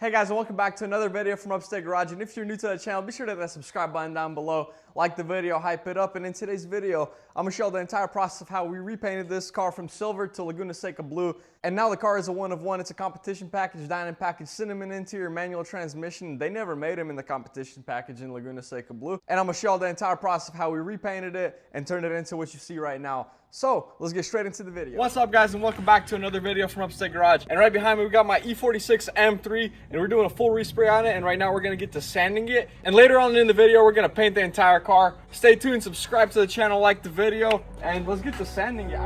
Hey guys, and welcome back to another video from Upstate Garage. And if you're new to the channel, be sure to hit that subscribe button down below, like the video, hype it up. And in today's video, I'm gonna show the entire process of how we repainted this car from silver to Laguna Seca blue. And now the car is a one of one. It's a competition package, dining package, cinnamon interior, manual transmission. They never made them in the competition package in Laguna Seca blue. And I'm gonna show the entire process of how we repainted it and turned it into what you see right now. So let's get straight into the video. What's up guys, and welcome back to another video from Upstate Garage. And right behind me we got my E46 M3, and we're doing a full respray on it, and right now we're gonna get to sanding it. And later on in the video we're gonna paint the entire car. Stay tuned, subscribe to the channel, like the video, and let's get to sanding it.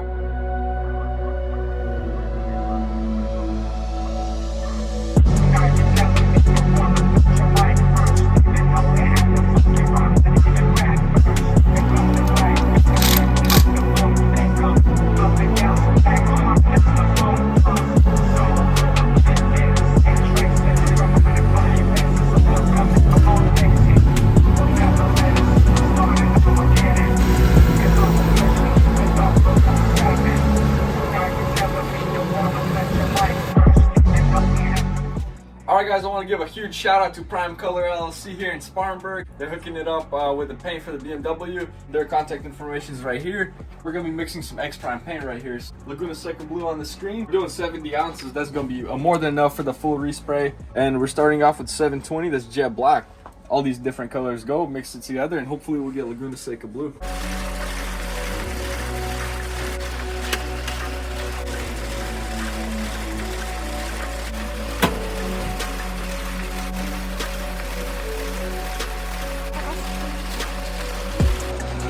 Alright guys, I want to give a huge shout out to Prime Color LLC here in Spartanburg. They're hooking it up with the paint for the BMW. Their contact information is right here. We're going to be mixing some X Prime paint right here. Laguna Seca blue on the screen. We're doing 70 ounces. That's going to be more than enough for the full respray. And we're starting off with 720. That's jet black. All these different colors go, mix it together, and hopefully we'll get Laguna Seca blue.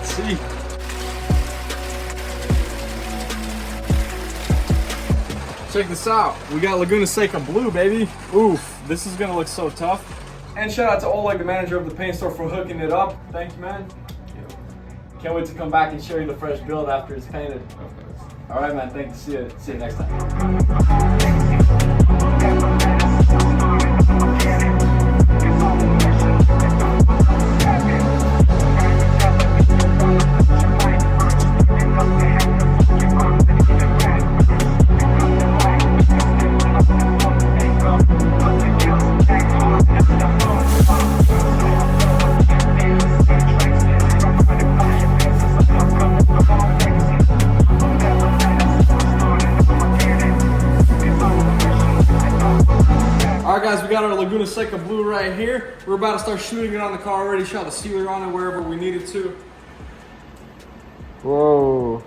See. Check this out. We got Laguna Seca blue, baby. Oof, this is gonna look so tough. And shout out to Oleg, the manager of the paint store, for hooking it up. Thank you, man. Can't wait to come back and show you the fresh build after it's painted. All right, man. Thank you. See you next time. Alright guys, we got our Laguna Seca blue right here. We're about to start shooting it on the car already. Shot the sealer on it wherever we needed to. Whoa.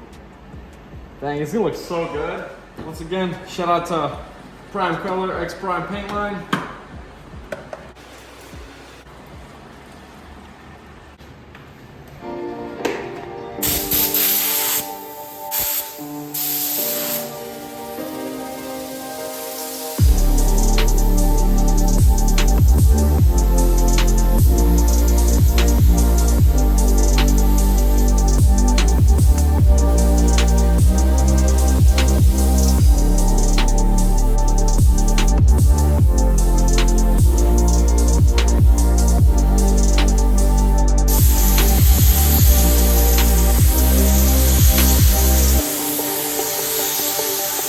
Dang, it's gonna look so good. Once again, shout out to Prime Color, X Prime paint line.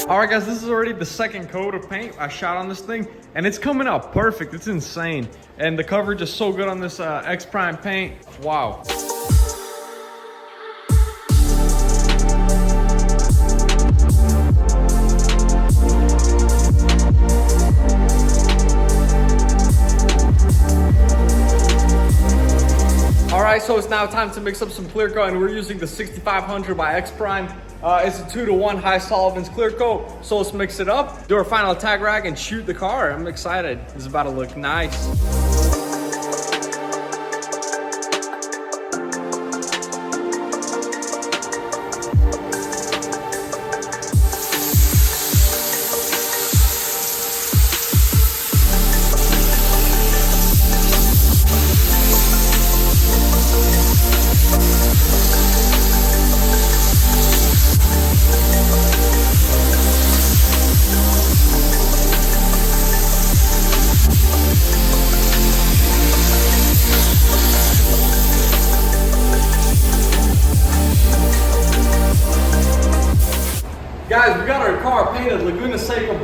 Alright guys, this is already the second coat of paint I shot on this thing, and it's coming out perfect. It's insane. And the coverage is so good on this X Prime paint. Wow. Alright, so it's now time to mix up some clear coat, and we're using the 6500 by X Prime. It's a 2-to-1 high solvents clear coat. So let's mix it up, do our final tag rag, and shoot the car. I'm excited. This is about to look nice.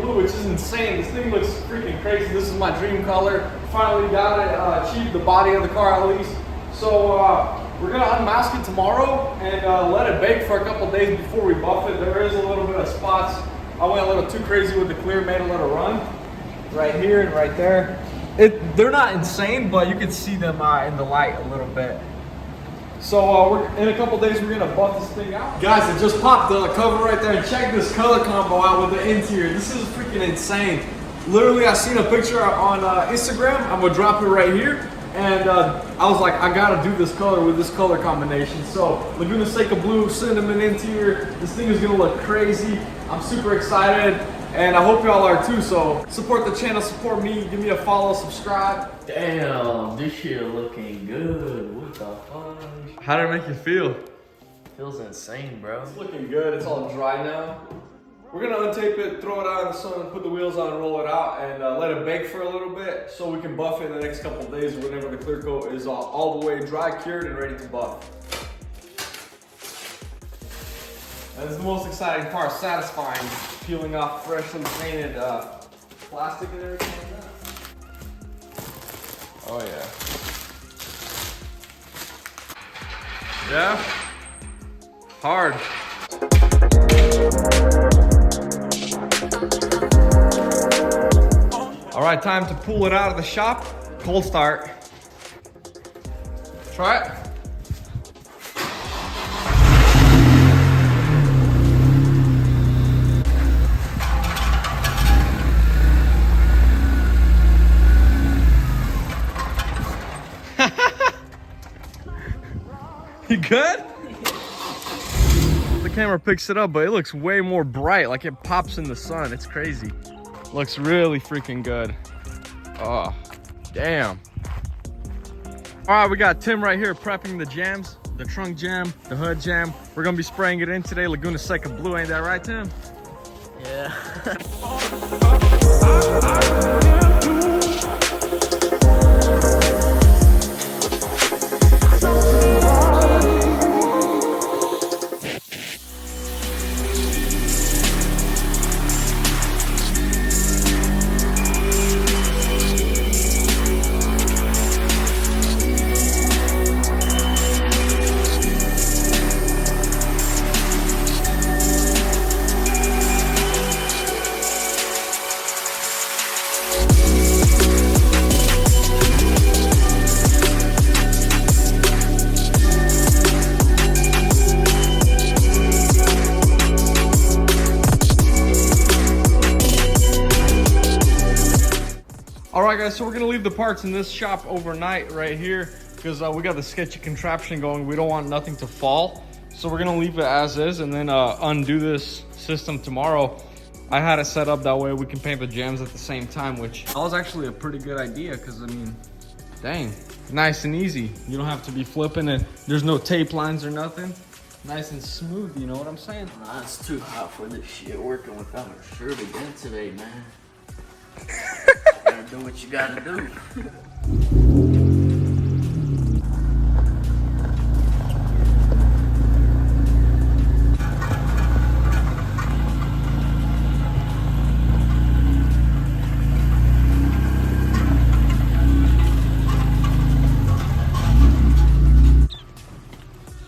blue, which is insane. This thing looks freaking crazy. This is my dream color. Finally got it, achieved the body of the car at least. So we're gonna unmask it tomorrow and let it bake for a couple days before we buff it. There is a little bit of spots. I went a little too crazy with the clear, made a little run right here and right there. They're not insane, but you can see them in the light a little bit. So in a couple days, we're gonna buff this thing out. Guys, it just popped the cover right there, and check this color combo out with the interior. This is freaking insane. Literally, I seen a picture on Instagram. I'm gonna drop it right here. And I was like, I gotta do this color with this color combination. So Laguna Seca blue, cinnamon interior. This thing is gonna look crazy. I'm super excited. And I hope y'all are too, so support the channel, support me, give me a follow, subscribe. Damn, this shit looking good. What the fuck? How did it make you feel? Feels insane, bro. It's looking good, it's all dry now. We're gonna untape it, throw it out in the sun, put the wheels on, roll it out, and let it bake for a little bit so we can buff it in the next couple of days whenever the clear coat is all the way dry, cured, and ready to buff. And this is the most exciting part, satisfying, peeling off freshly painted plastic and everything like that. Oh yeah. Yeah? Hard. All right, time to pull it out of the shop. Cold start. Try it. You good? The camera picks it up, but it looks way more bright, like it pops in the sun. It's crazy. Looks really freaking good. Oh, damn. All right, we got Tim right here prepping the jams, the trunk jam, the hood jam. We're gonna be spraying it in today, Laguna Seca blue, ain't that right, Tim? Yeah. All right, guys, so we're gonna leave the parts in this shop overnight right here because we got the sketchy contraption going. We don't want nothing to fall. So we're gonna leave it as is and then undo this system tomorrow. I had it set up that way we can paint the jams at the same time, which was actually a pretty good idea because, I mean, dang, nice and easy. You don't have to be flipping it. There's no tape lines or nothing. Nice and smooth, you know what I'm saying? Nah, it's too hot for this shit. Working without a shirt again today, man. Gotta do what you gotta do.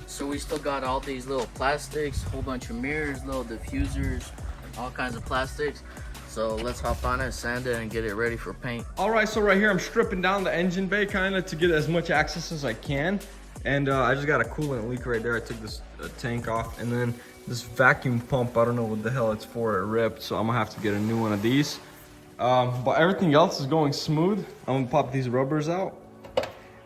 So we still got all these little plastics, whole bunch of mirrors, little diffusers, all kinds of plastics. So let's hop on it, sand it, and get it ready for paint. All right, so right here, I'm stripping down the engine bay kind of to get as much access as I can. And I just got a coolant leak right there. I took this tank off, and then this vacuum pump, I don't know what the hell it's for, it ripped. So I'm gonna have to get a new one of these. But everything else is going smooth. I'm gonna pop these rubbers out.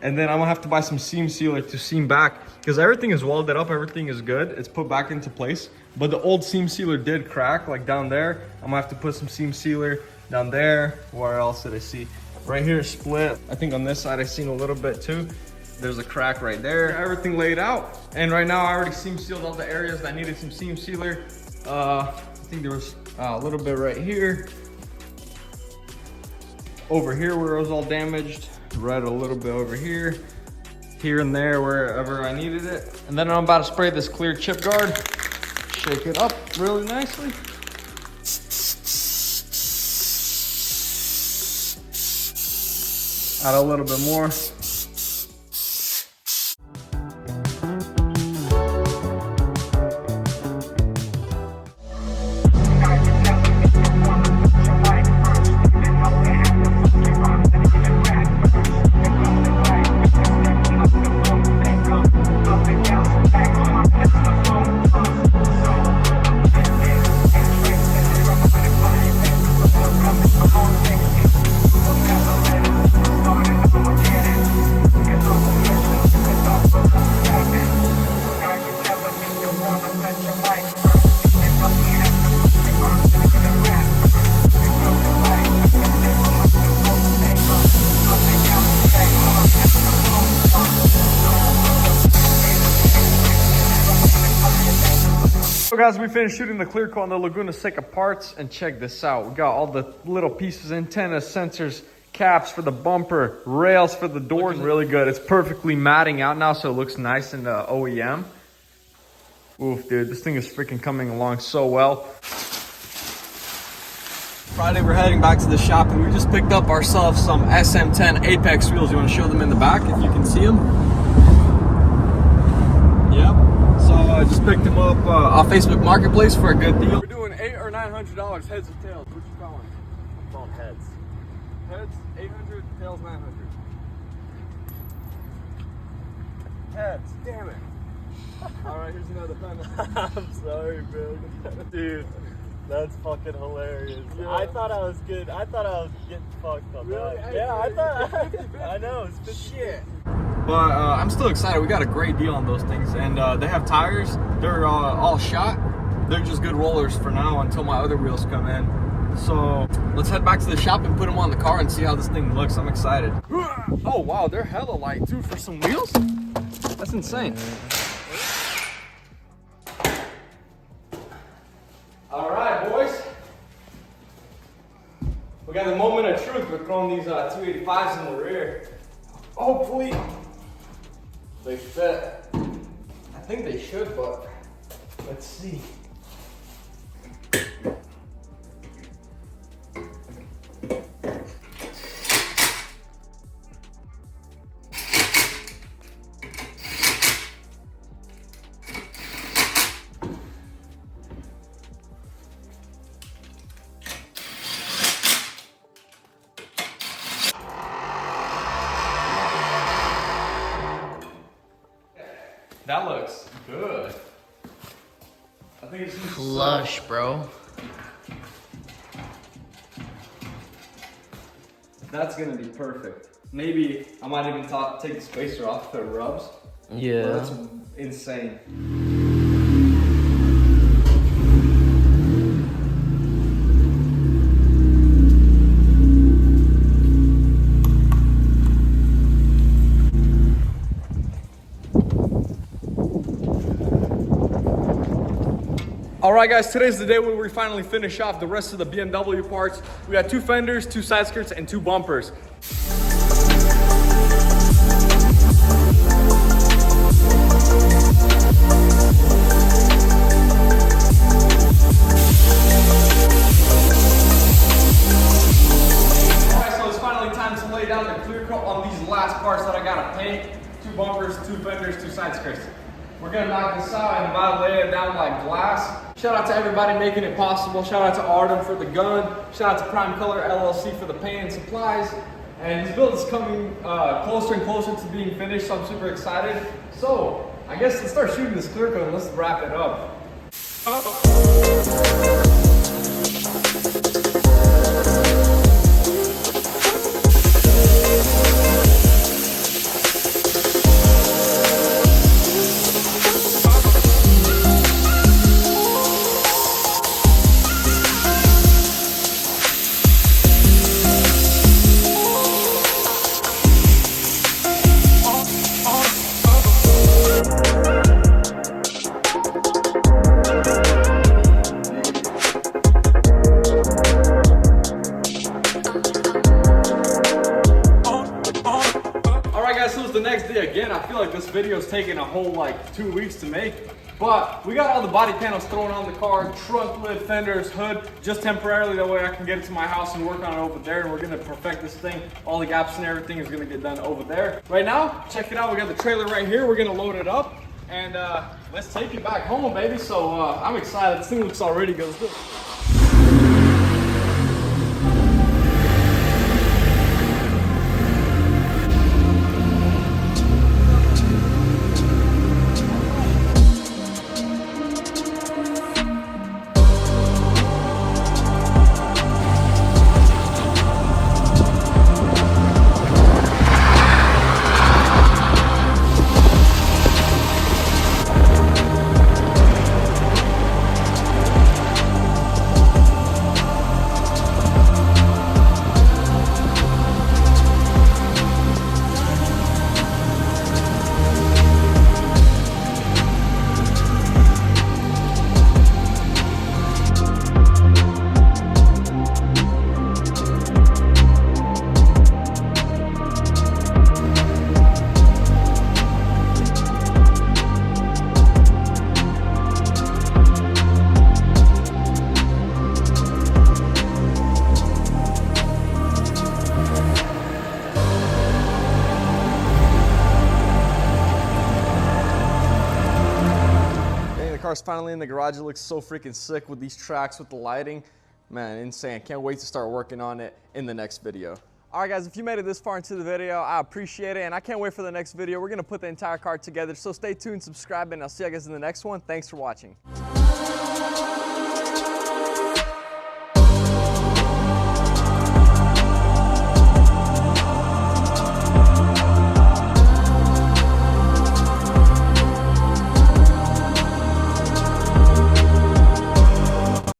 And then I'm gonna have to buy some seam sealer to seam back because everything is welded up, everything is good. It's put back into place. But the old seam sealer did crack, like down there. I'm gonna have to put some seam sealer down there. Where else did I see? Right here, split. I think on this side I seen a little bit too. There's a crack right there. Everything laid out. And right now I already seam sealed all the areas that needed some seam sealer. I think there was a little bit right here. Over here where it was all damaged. Right a little bit over here. Here and there, wherever I needed it. And then I'm about to spray this clear chip guard. Shake it up really nicely. Add a little bit more. So guys, we finished shooting the clear coat on the Laguna Seca parts, and check this out. We got all the little pieces, antennas, sensors, caps for the bumper, rails for the doors. Really good. It's perfectly matting out now, so it looks nice in the OEM. Oof, dude, this thing is freaking coming along so well. Friday, we're heading back to the shop, and we just picked up ourselves some SM10 Apex wheels. You want to show them in the back if you can see them? Yep. So I just picked them up off Facebook Marketplace for a good deal. We're doing $800 or $900, heads or tails. What you calling? I'm calling heads. Heads 800, tails 900. Heads. Damn it. All right, here's another pen. I'm sorry, bro. Dude, that's fucking hilarious. Yeah. I thought I was good. I thought I was getting fucked up. Really? Yeah, I thought. 50-50. I know, it's 50. Shit. But I'm still excited. We got a great deal on those things, and they have tires. They're all shot. They're just good rollers for now until my other wheels come in. So let's head back to the shop and put them on the car and see how this thing looks. I'm excited. Oh wow, they're hella light too for some wheels. That's insane. All right, boys. We got the moment of truth. We're throwing these 285s in the rear. Hopefully they fit. I think they should, but let's see. That looks good. I think it's just Plush, bro. That's gonna be perfect. Maybe I might even take the spacer off if it rubs. Yeah. Well, that's insane. All right, guys, today's the day where we finally finish off the rest of the BMW parts. We got 2 fenders, 2 side skirts, and 2 bumpers. All right, so it's finally time to lay down the clear coat on these last parts that I gotta paint. 2 bumpers, 2 fenders, 2 side skirts. We're gonna knock this out and about to lay it down like glass. Shout out to everybody making it possible. Shout out to Artem for the gun. Shout out to Prime Color LLC for the paint and supplies. And this build is coming closer and closer to being finished, so I'm super excited. So I guess let's start shooting this clear coat and let's wrap it up. The next day again. I feel like this video is taking a whole like 2 weeks to make. But we got all the body panels thrown on the car, trunk lid, fenders, hood, just temporarily. That way I can get it to my house and work on it over there. And we're gonna perfect this thing. All the gaps and everything is gonna get done over there. Right now, check it out. We got the trailer right here. We're gonna load it up and let's take it back home, baby. So I'm excited. This thing looks already good. Let's do it. Car's finally in the garage. It looks so freaking sick with these tracks, with the lighting. Man, insane. Can't wait to start working on it in the next video. All right, guys, if you made it this far into the video, I appreciate it, and I can't wait for the next video. We're gonna put the entire car together, so stay tuned, subscribe, and I'll see you guys in the next one. Thanks for watching.